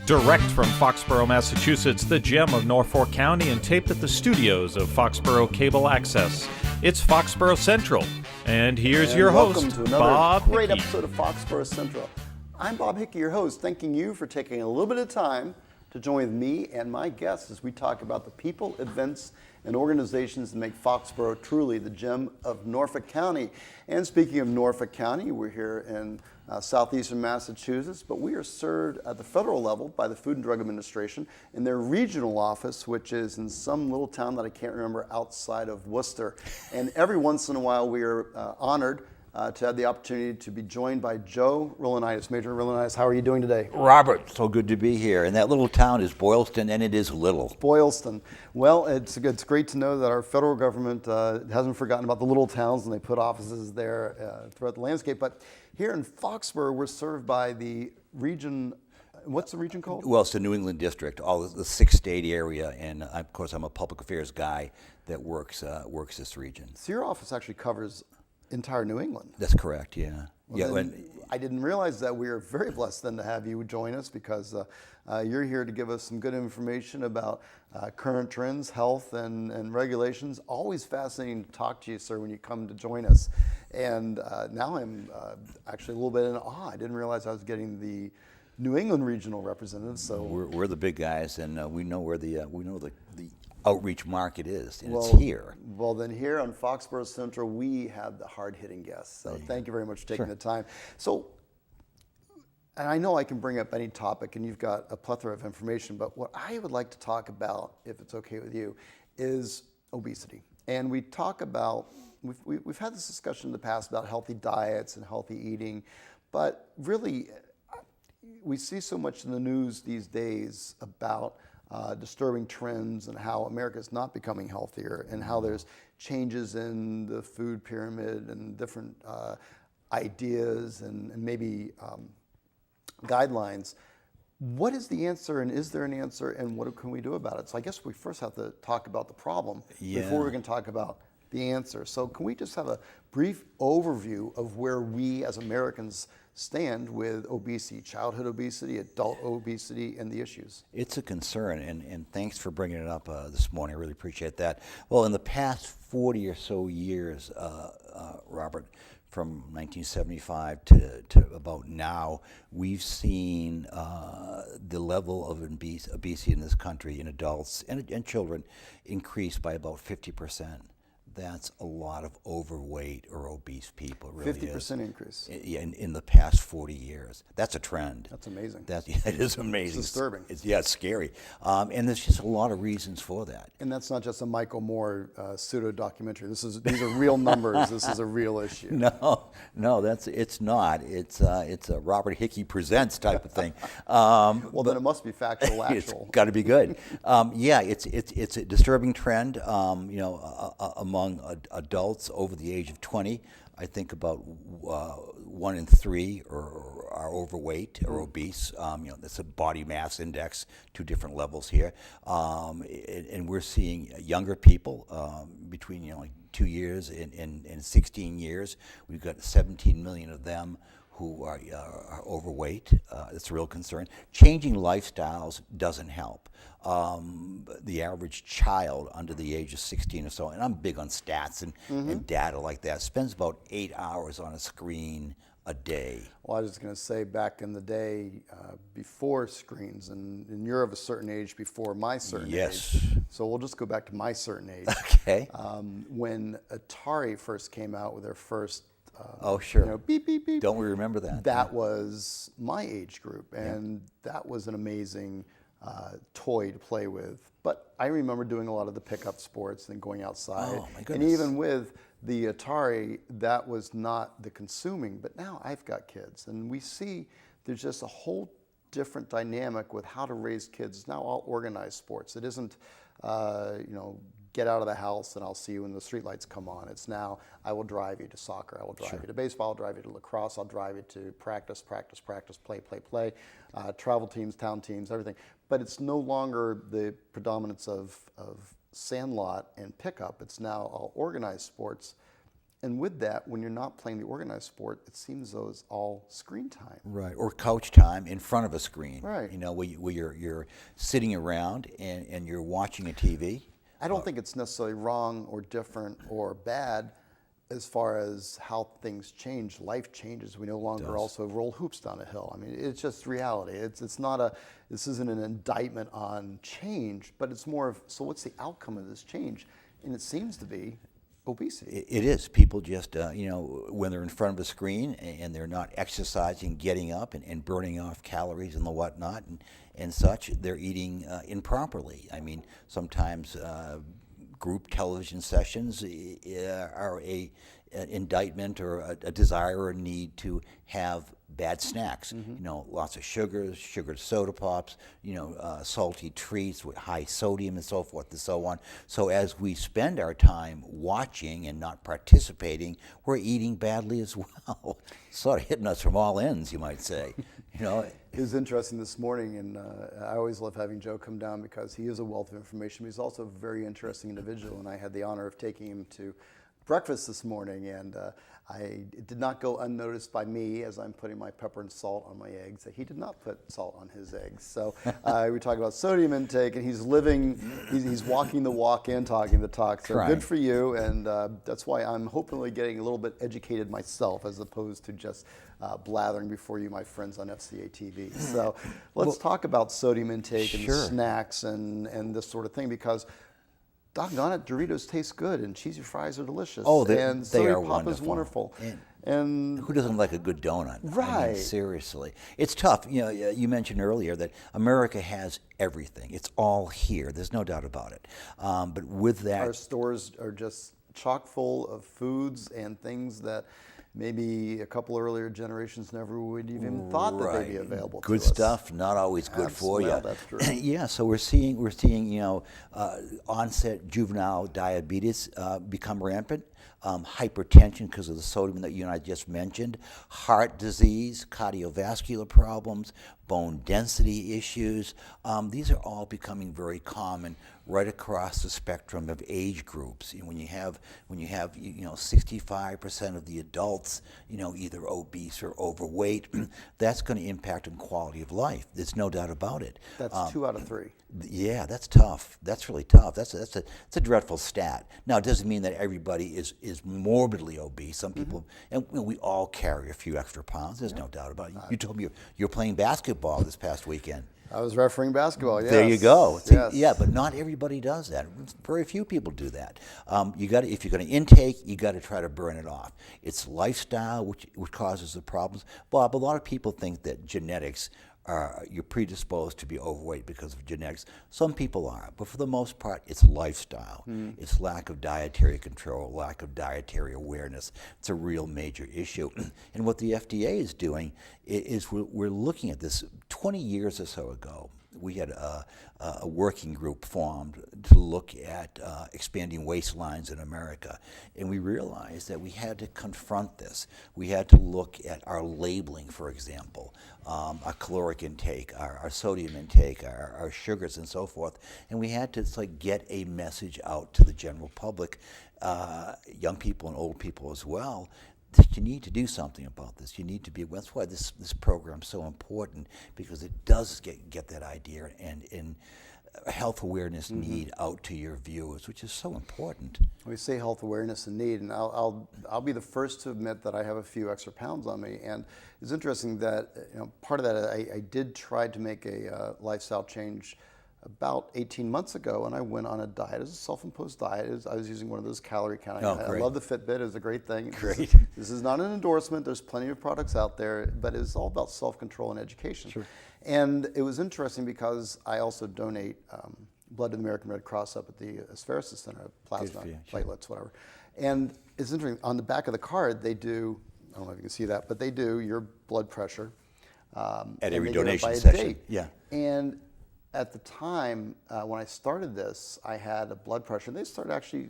Direct from Foxborough, Massachusetts, the gem of Norfolk County, and taped at the studios of Foxborough Cable Access. It's Foxborough Central, and here's your host, welcome to another Bob great Hickey. episode of Foxborough Central. I'm Bob Hickey, your host, thanking you for taking a little bit of time to join with me and my guests as we talk about the people, events, and organizations that make Foxborough truly the gem of Norfolk County. And speaking of Norfolk County, we're here in southeastern Massachusetts, but we are served at the federal level by the Food and Drug Administration in their regional office, which is in some little town that I can't remember outside of Worcester. And every once in a while, we are honored to have the opportunity to be joined by Joe Rilonitis. Major Rilonitis, how are you doing today? Robert, so good to be here. And that little town is Boylston, and it is little. Boylston. Well, it's great to know that our federal government hasn't forgotten about the little towns, and they put offices there throughout the landscape. But here in Foxborough, we're served by the region. What's the region called? Well, it's the New England District, all the 6-state area, and of course, I'm a public affairs guy that works this region. So your office actually covers entire New England. That's correct. Yeah. Well, I didn't realize that. We are very blessed then to have you join us because you're here to give us some good information about current trends, health, and regulations. Always fascinating to talk to you, sir, when you come to join us. And now I'm actually a little bit in awe. I didn't realize I was getting the New England regional representative. So we're the big guys, and we know where the outreach market is, and it's here. Well, then here on Foxborough Central, we have the hard-hitting guests. So thank you very much for taking the time. So, and I know I can bring up any topic, and you've got a plethora of information, but what I would like to talk about, if it's okay with you, is obesity. And we talk about, we've had this discussion in the past about healthy diets and healthy eating, but really, we see so much in the news these days about disturbing trends and how America is not becoming healthier and how there's changes in the food pyramid and different ideas and maybe guidelines. What is the answer, and is there an answer, and what can we do about it? So I guess we first have to talk about the problem before we can talk about the answer. So can we just have a brief overview of where we as Americans stand with obesity, childhood obesity, adult obesity, and the issues? It's a concern, and thanks for bringing it up this morning. I really appreciate that. Well, in the past 40 or so years, Robert, from 1975 to about now, we've seen the level of obesity in this country in adults and children increase by about 50%. That's a lot of overweight or obese people. It really 50% increase. In the past 40 years. That's a trend. That's amazing. It is amazing. It's disturbing. It's scary. And there's just a lot of reasons for that. And that's not just a Michael Moore pseudo documentary. These are real numbers. This is a real issue. No, it's not. It's a Robert Hickey Presents type of thing. Well, then it must be factual, actual. It's got to be good. It's a disturbing trend. Among adults over the age of 20, I think about 1 in 3 are overweight or obese. That's a body mass index, 2 different levels here, and we're seeing younger people between like 2 years and 16 years. We've got 17 million of them who are overweight. It's a real concern. Changing lifestyles doesn't help. The average child under the age of 16 or so, and I'm big on stats and data like that, spends about 8 hours on a screen a day. Well, I was just going to say, back in the day, before screens, and you're of a certain age before my certain age. So we'll just go back to my certain age. Okay. When Atari first came out with their first sure. Beep, beep, beep. Don't we remember that? That was my age group, and that was an amazing toy to play with. But I remember doing a lot of the pickup sports and going outside. Oh, my goodness. And even with the Atari, that was not the consuming. But now I've got kids, and we see there's just a whole different dynamic with how to raise kids. It's now all organized sports. It isn't, get out of the house and I'll see you when the streetlights come on. It's now, I will drive you to soccer, I will drive you to baseball, I'll drive you to lacrosse, I'll drive you to practice, play, travel teams, town teams, everything. But it's no longer the predominance of sandlot and pickup. It's now all organized sports. And with that, when you're not playing the organized sport, it seems though it's all screen time. Right, or couch time in front of a screen. Right. You know, where you're sitting around and you're watching a TV. I don't think it's necessarily wrong or different or bad as far as how things change. Life changes. We no longer also roll hoops down a hill. I mean, it's just reality. This isn't an indictment on change, but it's more of, so what's the outcome of this change? And it seems to be obesity. It is. People just, when they're in front of a screen and they're not exercising, getting up and burning off calories and the whatnot and such, they're eating improperly. I mean, sometimes group television sessions are an indictment or a desire or a need to have bad snacks. You know, lots of sugared soda pops, salty treats with high sodium and so forth and so on. So as we spend our time watching and not participating, we're eating badly as well. Sort of hitting us from all ends, you might say. It was interesting this morning, and I always love having Joe come down because he is a wealth of information. He's also a very interesting individual, and I had the honor of taking him to breakfast this morning, and it did not go unnoticed by me as I'm putting my pepper and salt on my eggs that he did not put salt on his eggs. So we talk about sodium intake, and he's walking the walk and talking the talk. So good for you, and that's why I'm hopefully getting a little bit educated myself as opposed to just blathering before you, my friends on FCA TV. So let's talk about sodium intake and snacks and this sort of thing, because doggone it, Doritos taste good and cheesy fries are delicious. Oh, and they are pop is wonderful. And who doesn't like a good donut? Right. I mean, seriously. It's tough. You mentioned earlier that America has everything. It's all here. There's no doubt about it. But with that, our stores are just chock full of foods and things that maybe a couple earlier generations never would even thought that they'd be available good to us. stuff, not always good for you. That's true. Yeah, so we're seeing onset juvenile diabetes become rampant. Hypertension because of the sodium that you and I just mentioned, heart disease, cardiovascular problems, bone density issues. These are all becoming very common right across the spectrum of age groups. When you have 65% of the adults either obese or overweight, that's going to impact on quality of life. There's no doubt about it. That's 2 out of 3. Yeah, that's tough. That's really tough. That's a dreadful stat. Now, it doesn't mean that everybody is morbidly obese. Some people, and we all carry a few extra pounds. There's no doubt about it. You told me you're playing basketball this past weekend. I was refereeing basketball. Yes. There you go. Yes. Yeah, but not everybody does that. Very few people do that. If you're going to intake, you got to try to burn it off. It's lifestyle which causes the problems. Bob, a lot of people think that genetics you're predisposed to be overweight because of genetics. Some people are, but for the most part, it's lifestyle. It's lack of dietary control, lack of dietary awareness. It's a real major issue. And what the FDA is doing is we're looking at this. 20 years or so ago, we had a working group formed to look at expanding waistlines in America. And we realized that we had to confront this. We had to look at our labeling, for example, our caloric intake, our sodium intake, our sugars and so forth. And we had to get a message out to the general public, young people and old people as well, that you need to do something about this. You need to be. That's why this program is so important, because it does get that idea and health awareness need out to your viewers, which is so important. We say health awareness and need, and I'll be the first to admit that I have a few extra pounds on me. And it's interesting that part of that I did try to make a lifestyle change about 18 months ago, and I went on a diet. It was a self-imposed diet. I was using one of those calorie counting. I love the Fitbit. It was a great thing. Great. This is not an endorsement. There's plenty of products out there, but it's all about self-control and education. Sure. And it was interesting because I also donate blood to the American Red Cross up at the Asparagus Center, plasma, platelets, whatever. And it's interesting. On the back of the card, they do, I don't know if you can see that, but they do your blood pressure. At every donation session. Yeah. And at the time, when I started this, I had a blood pressure. And they started actually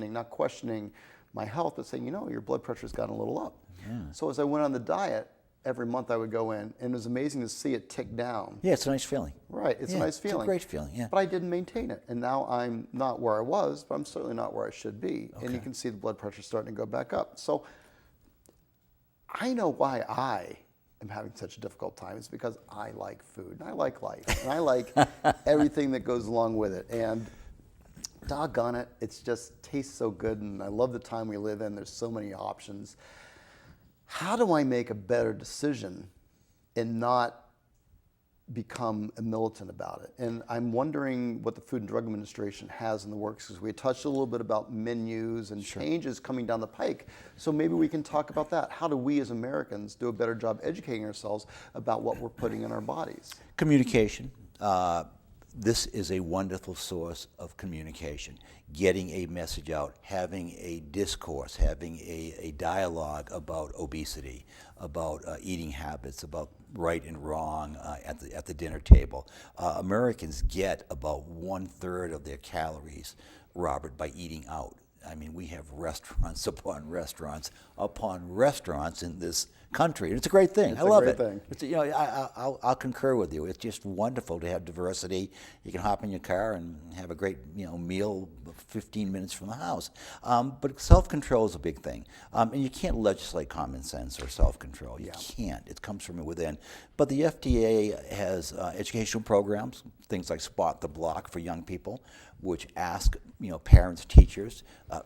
not questioning my health, but saying, your blood pressure's gotten a little up. Yeah. So as I went on the diet, every month I would go in, and it was amazing to see it tick down. Yeah, it's a nice feeling. Right, it's a nice feeling. It's a great feeling, yeah. But I didn't maintain it, and now I'm not where I was, but I'm certainly not where I should be. And you can see the blood pressure starting to go back up. So I know why I am having such a difficult time. It's because I like food, and I like life, and I like everything that goes along with it. And doggone it, it just tastes so good, and I love the time we live in. There's so many options. How do I make a better decision and not become a militant about it? And I'm wondering what the Food and Drug Administration has in the works, because we touched a little bit about menus and changes coming down the pike. So maybe we can talk about that. How do we as Americans do a better job educating ourselves about what we're putting in our bodies? Communication. This is a wonderful source of communication. Getting a message out, having a discourse, having a dialogue about obesity, about eating habits, about right and wrong at the dinner table. Americans get about 1/3 of their calories, Robert, by eating out. I mean, we have restaurants upon restaurants upon restaurants in this country, and it's a great thing. I love it. It's, you know, I'll concur with you. It's just wonderful to have diversity. You can hop in your car and have a great, you know, meal 15 minutes from the house. But self-control is a big thing, and you can't legislate common sense or self-control. You can't. It comes from within. But the FDA has educational programs, things like Spot the Block for young people, which ask, you know, parents, teachers,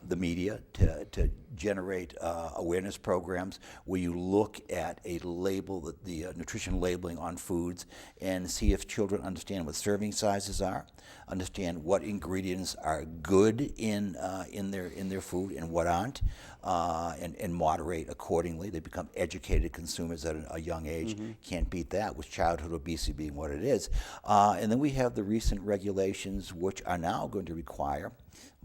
the media to generate awareness programs where you look at a label, the nutrition labeling on foods, and see if children understand what serving sizes are, understand what ingredients are good in their food and what aren't, and moderate accordingly. They become educated consumers at a young age. Can't beat that, with childhood obesity being what it is. And then we have the recent regulations, which are now going to require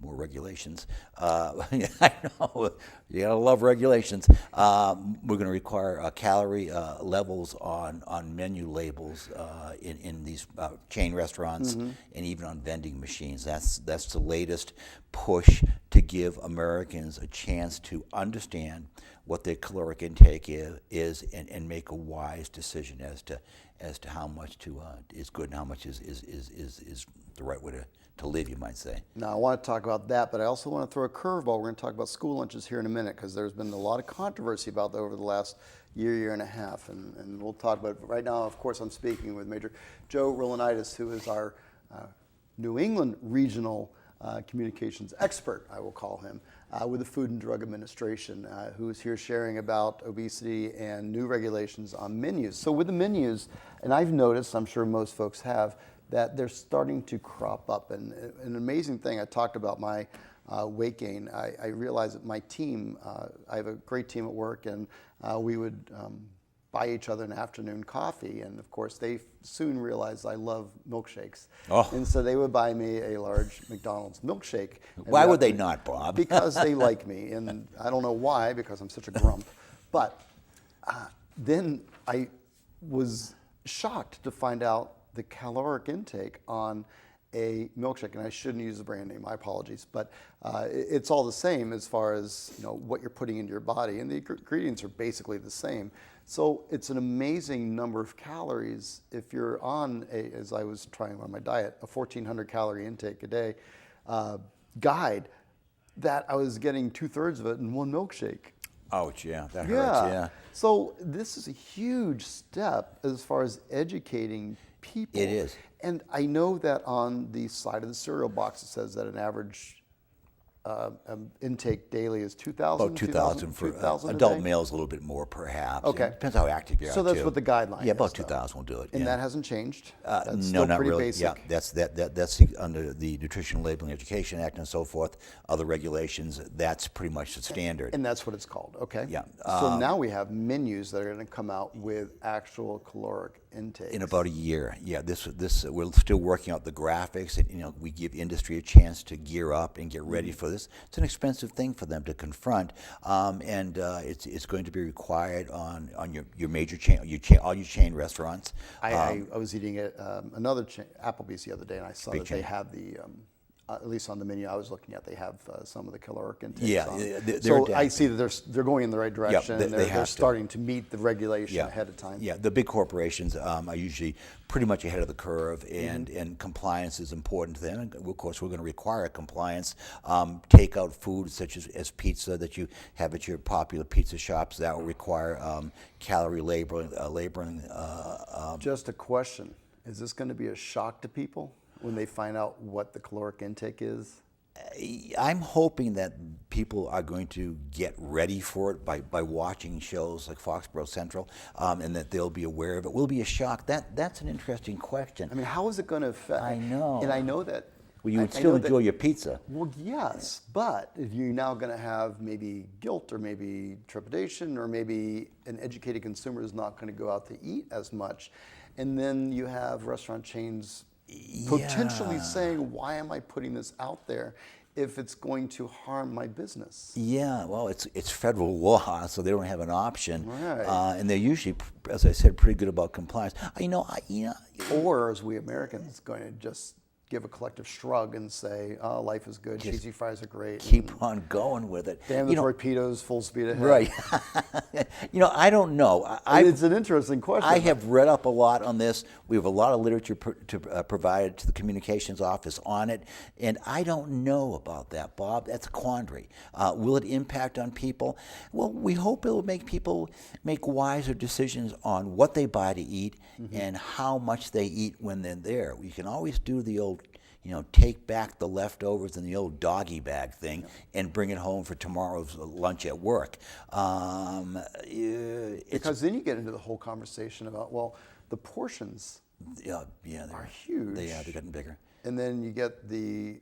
more regulations. I know, you gotta love regulations. We're going to require calorie levels on menu labels in these chain restaurants and even on vending machines. That's the latest push to give Americans a chance to understand what their caloric intake is and make a wise decision as to how much is good and how much is the right way to live, you might say. Now, I want to talk about that, but I also want to throw a curveball. We're going to talk about school lunches here in a minute, because there's been a lot of controversy about that over the last year and a half, and we'll talk about it. But right now, of course, I'm speaking with Major Joe Rilanitis, who is our New England regional communications expert, I will call him, with the Food and Drug Administration, who is here sharing about obesity and new regulations on menus. So with the menus, and I've noticed, I'm sure most folks have, that they're starting to crop up. And an amazing thing, I talked about my weight gain. I realized that my team, I have a great team at work, and we would buy each other an afternoon coffee. And of course, they soon realized I love milkshakes. Oh. And so they would buy me a large McDonald's milkshake. Why would they not, Bob? Because they like me. And I don't know why, because I'm such a grump. But then I was shocked to find out the caloric intake on a milkshake, and I shouldn't use the brand name, my apologies, but it's all the same as far as, you know, what you're putting into your body, and the ingredients are basically the same. So it's an amazing number of calories if you're on as I was trying on my diet, a 1,400 calorie intake a day guide, that I was getting 2/3 of it in one milkshake. Ouch, yeah, that hurts, yeah. So this is a huge step as far as educating people. It is. And I know that on the side of the cereal box it says that an average intake daily is 2,000? About 2,000 for 2,000 adult males, a little bit more perhaps. Okay. It depends how active you are. So that's too. what the guideline is. Yeah, about 2,000 will do it. And yeah. that hasn't changed? That's No, still not pretty really. basic. Yeah, that's under the Nutrition Labeling Education Act and so forth, other regulations. That's pretty much the standard. And that's what it's called, okay? Yeah. So now we have menus that are going to come out with actual caloric intake. In about a year, yeah. This we're still working out the graphics, and, you know, we give industry a chance to gear up and get ready for this. It's an expensive thing for them to confront, and it's going to be required on your major chain, all your chain restaurants. I was eating at another chain, Applebee's, the other day, and I saw that they have the at least on the menu I was looking at, they have some of the caloric intakes Yeah, on. they're So I adapting. see that they're going in the right direction. they and they're have to. starting to meet the regulation ahead of time. Yeah, the big corporations are usually pretty much ahead of the curve, and compliance is important to them. And of course, we're going to require compliance. Takeout food, such as pizza that you have at your popular pizza shops, that will require calorie labeling. Just a question. Is this going to be a shock to people when they find out what the caloric intake is? I'm hoping that people are going to get ready for it by watching shows like Foxborough Central, and that they'll be aware of it. Will it be a shock? That's an interesting question. I mean, how is it going to affect? I know. And I know that. Well, you would I still know that- enjoy your pizza. Well, yes, but if you're now going to have maybe guilt or maybe trepidation or maybe an educated consumer is not going to go out to eat as much, and then you have restaurant chains potentially saying, why am I putting this out there if it's going to harm my business? Yeah, well, it's federal law, so they don't have an option. Right. And they're usually, as I said, pretty good about compliance. Or as we Americans going to just give a collective shrug and say, oh, life is good, cheesy fries are great. Keep on going with it. Damn the torpedoes, full speed ahead. Right. I don't know. It's an interesting question. I have read up a lot on this. We have a lot of literature provided to the communications office on it, and I don't know about that, Bob. That's a quandary. Will it impact on people? Well, we hope it will make people make wiser decisions on what they buy to eat and how much they eat when they're there. We can always do the old take back the leftovers and the old doggy bag thing and bring it home for tomorrow's lunch at work. Because then you get into the whole conversation about, well, the portions are huge. They're getting bigger. And then you get the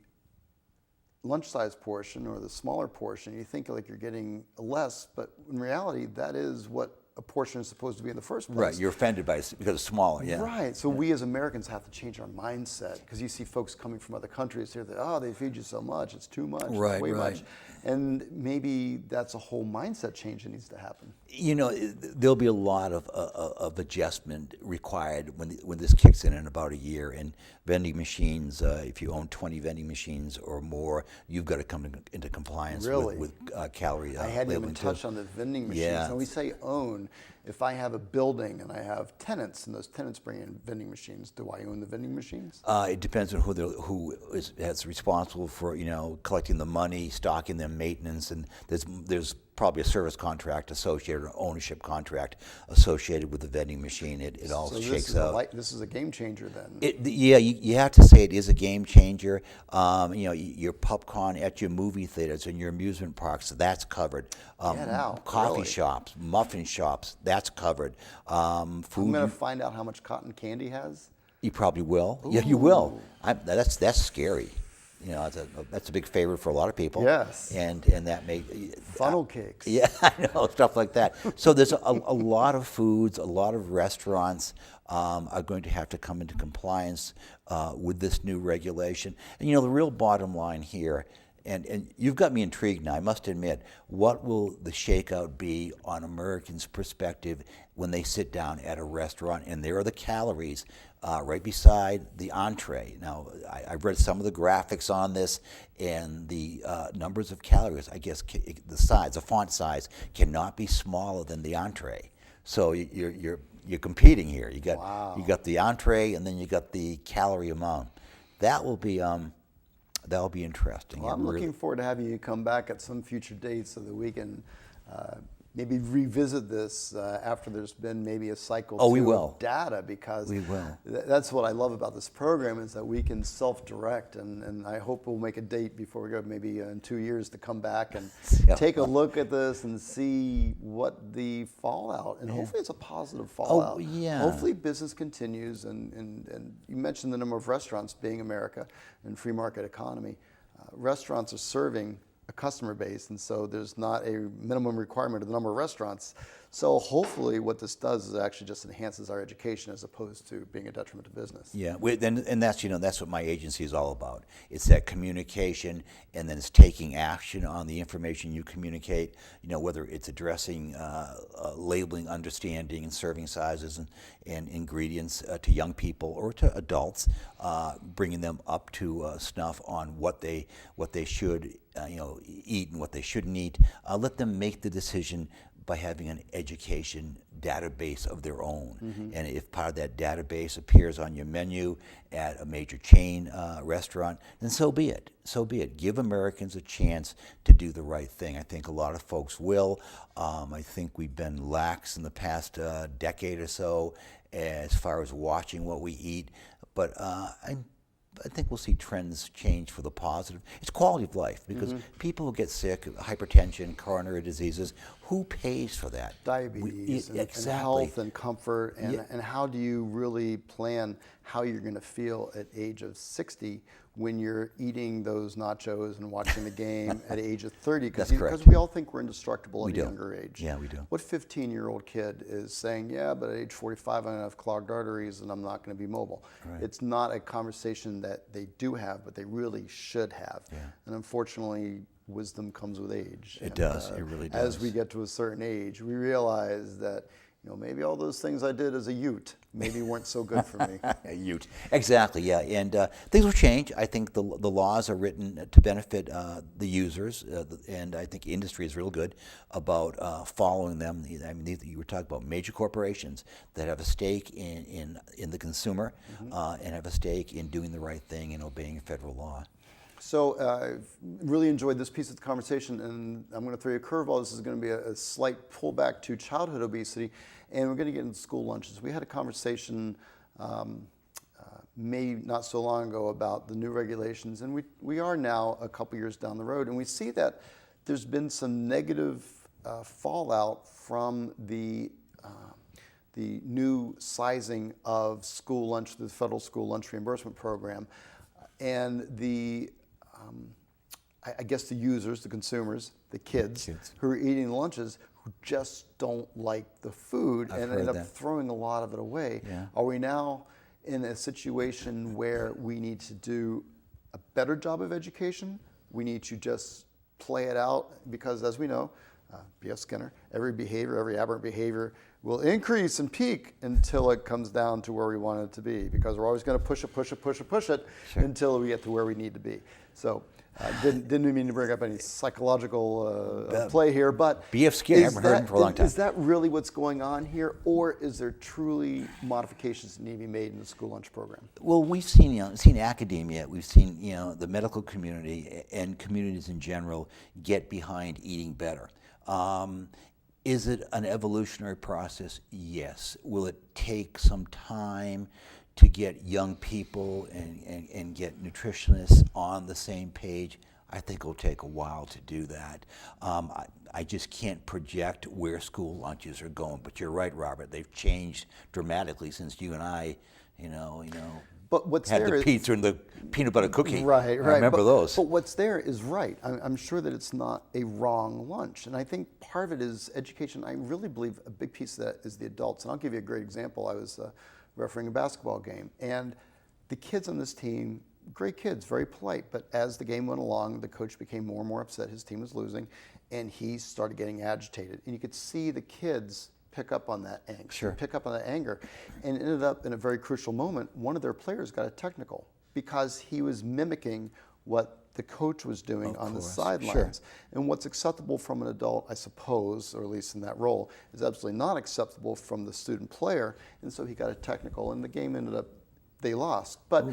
lunch-size portion or the smaller portion. You think like you're getting less, but in reality, that is what a portion is supposed to be in the first place. Right, you're offended by it because it's smaller, yeah. Right, so we as Americans have to change our mindset because you see folks coming from other countries here that, they feed you so much, it's too much, Right, it's way right. much. And maybe that's a whole mindset change that needs to happen. There'll be a lot of adjustment required when this kicks in about a year. And vending machines, if you own 20 vending machines or more, you've got to come into compliance with calorie I hadn't even labeling touched too. on the vending machines. Yeah. And we say own. If I have a building and I have tenants and those tenants bring in vending machines, do I own the vending machines? It depends on who is responsible for collecting the money, stocking them, maintenance, and there's probably a service contract associated or ownership contract associated with the vending machine. It all shakes out. This is a game changer then. You have to say it is a game changer. Your popcorn at your movie theaters and your amusement parks, that's covered. Get out, Coffee really? shops, muffin shops, that's covered. Food. I'm going to find out how much cotton candy has. You probably will. Yeah, you will. That's scary. That's a big favorite for a lot of people. Yes. And that may Funnel cakes. Yeah, I know, stuff like that. So there's a lot of foods, a lot of restaurants are going to have to come into compliance with this new regulation. And the real bottom line here, and you've got me intrigued now, I must admit, what will the shakeout be on Americans' perspective when they sit down at a restaurant and there are the calories right beside the entree? Now, I've read some of the graphics on this, and the numbers of calories, I guess the font size cannot be smaller than the entree. So you're competing here. You got the entree, and then you got the calorie amount. That'll be interesting. Well, I'm looking forward to having you come back at some future date so that we can maybe revisit this after there's been maybe a cycle of data, because we will. That's what I love about this program, is that we can self-direct, and I hope we'll make a date before we go, maybe in 2 years, to come back and take a look at this and see what the fallout, and hopefully it's a positive fallout. Oh, yeah. Hopefully business continues, and you mentioned the number of restaurants being America and free market economy. Restaurants are serving a customer base, and so there's not a minimum requirement of the number of restaurants. So hopefully what this does is it actually just enhances our education as opposed to being a detriment to business. Yeah, and that's that's what my agency is all about. It's that communication, and then it's taking action on the information you communicate. Whether it's addressing labeling, understanding, and serving sizes and ingredients to young people or to adults, bringing them up to snuff on what they should eat and what they shouldn't eat. Let them make the decision by having an education database of their own. And if part of that database appears on your menu at a major chain restaurant, then so be it. So be it. Give Americans a chance to do the right thing. I think a lot of folks will. I think we've been lax in the past decade or so as far as watching what we eat. But I think we'll see trends change for the positive. It's quality of life, because people who get sick, hypertension, coronary diseases, who pays for that? Diabetes and health and comfort, and how do you really plan how you're going to feel at age of 60 when you're eating those nachos and watching the game at age of 30? Because we all think we're indestructible at a younger age. Yeah, we do. What 15-year-old kid is saying, yeah, but at age 45 I'm going to have clogged arteries and I'm not going to be mobile? Right. It's not a conversation that they do have, but they really should have. Yeah. And unfortunately, wisdom comes with age. It does. It really does. As we get to a certain age, we realize that maybe all those things I did as a Ute maybe weren't so good for me. A Ute. Exactly, yeah. And things will change. I think the laws are written to benefit the users, and I think industry is real good about following them. I mean, you were talking about major corporations that have a stake in the consumer and have a stake in doing the right thing and obeying federal law. So I've really enjoyed this piece of the conversation, and I'm going to throw you a curveball. This is going to be a slight pullback to childhood obesity, and we're going to get into school lunches. We had a conversation maybe not so long ago about the new regulations, and we are now a couple years down the road, and we see that there's been some negative fallout from the new sizing of school lunch, the federal school lunch reimbursement program, and I guess the users, the consumers, the kids who are eating the lunches who just don't like the food and end up throwing a lot of it away. Yeah. Are we now in a situation where we need to do a better job of education? We need to just play it out, because as we know, B.F. Skinner, every aberrant behavior will increase and peak until it comes down to where we want it to be, because we're always going to push it until we get to where we need to be. So didn't mean to bring up any psychological play here, but B.F. Skinner, I haven't heard him for a long time. Is that really what's going on here, or is there truly modifications that need to be made in the school lunch program? Well, we've seen academia, we've seen the medical community and communities in general get behind eating better. Is it an evolutionary process? Yes. Will it take some time to get young people and get nutritionists on the same page? I think it'll take a while to do that. I just can't project where school lunches are going. But you're right, Robert. They've changed dramatically since you and I, But what's had there the pizza and the peanut butter cookie. Right. I remember those. But what's there is right. I'm sure that it's not a wrong lunch. And I think part of it is education. I really believe a big piece of that is the adults. And I'll give you a great example. I was refereeing a basketball game. And the kids on this team, great kids, very polite. But as the game went along, the coach became more and more upset. His team was losing. And he started getting agitated. And you could see the kids pick up on that angst, pick up on that anger, and it ended up in a very crucial moment. One of their players got a technical because he was mimicking what the coach was doing on the sidelines. And what's acceptable from an adult, I suppose, or at least in that role, is absolutely not acceptable from the student player. And so he got a technical, and the game ended up, they lost. But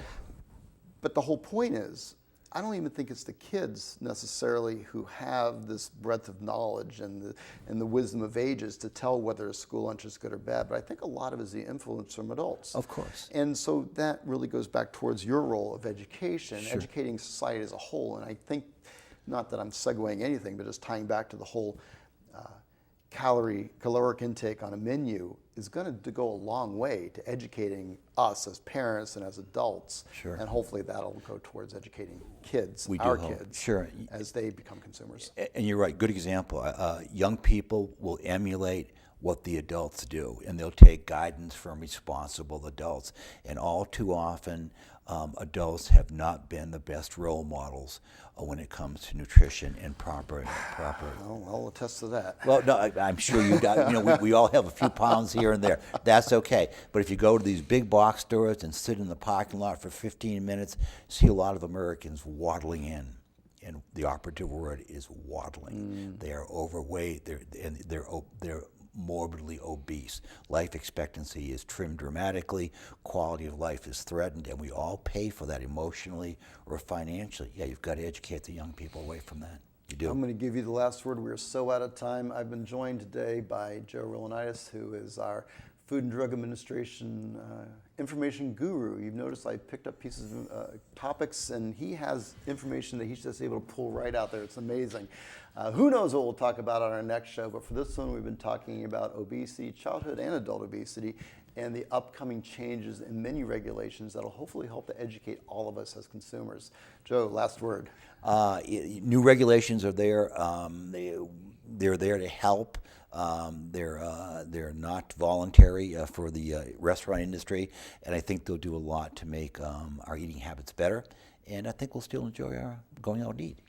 the whole point is, I don't even think it's the kids necessarily who have this breadth of knowledge and the wisdom of ages to tell whether a school lunch is good or bad, but I think a lot of it is the influence from adults. Of course. And so that really goes back towards your role of education, educating society as a whole. And I think, not that I'm segueing anything, but just tying back to the whole caloric intake on a menu is going to go a long way to educating us as parents and as adults. And hopefully that'll go towards educating kids, our kids, as they become consumers. And you're right, good example. Young people will emulate what the adults do, and they'll take guidance from responsible adults. And all too often, adults have not been the best role models when it comes to nutrition and proper. I'll attest to that. Well, no, I'm sure you got. We all have a few pounds here and there. That's okay. But if you go to these big box stores and sit in the parking lot for 15 minutes, see a lot of Americans waddling in. And the operative word is waddling. They are overweight. They're morbidly obese. Life expectancy is trimmed dramatically. Quality of life is threatened, and we all pay for that emotionally or financially. Yeah, you've got to educate the young people away from that. You do. I'm going to give you the last word. We're so out of time. I've been joined today by Joe Rilanitis, who is our Food and Drug Administration information guru. You've noticed I picked up pieces of topics, and he has information that he's just able to pull right out there. It's amazing. Who knows what we'll talk about on our next show, but for this one, we've been talking about obesity, childhood and adult obesity, and the upcoming changes in menu regulations that'll hopefully help to educate all of us as consumers. Joe, last word. New regulations are there. They're there to help. They're not voluntary for the restaurant industry, and I think they'll do a lot to make our eating habits better. And I think we'll still enjoy our going out and eat.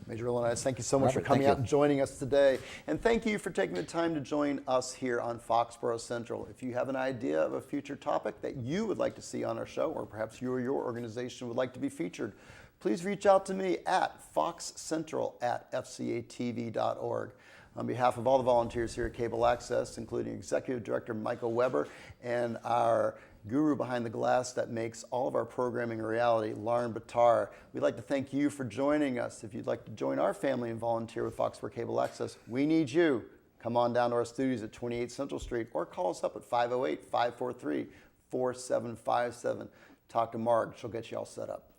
Major Rilanitis, thank you so much for Robert, coming thank out and joining us today. And thank you for taking the time to join us here on Foxborough Central. If you have an idea of a future topic that you would like to see on our show, or perhaps you or your organization would like to be featured, please reach out to me at foxcentral@fcatv.org. On behalf of all the volunteers here at Cable Access, including Executive Director Michael Weber and our guru behind the glass that makes all of our programming a reality, Lauren Batar, we'd like to thank you for joining us. If you'd like to join our family and volunteer with Foxborough Cable Access, we need you. Come on down to our studios at 28 Central Street or call us up at 508-543-4757. Talk to Marg. She'll get you all set up.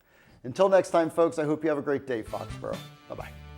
Until next time, folks, I hope you have a great day, Foxborough. Bye-bye.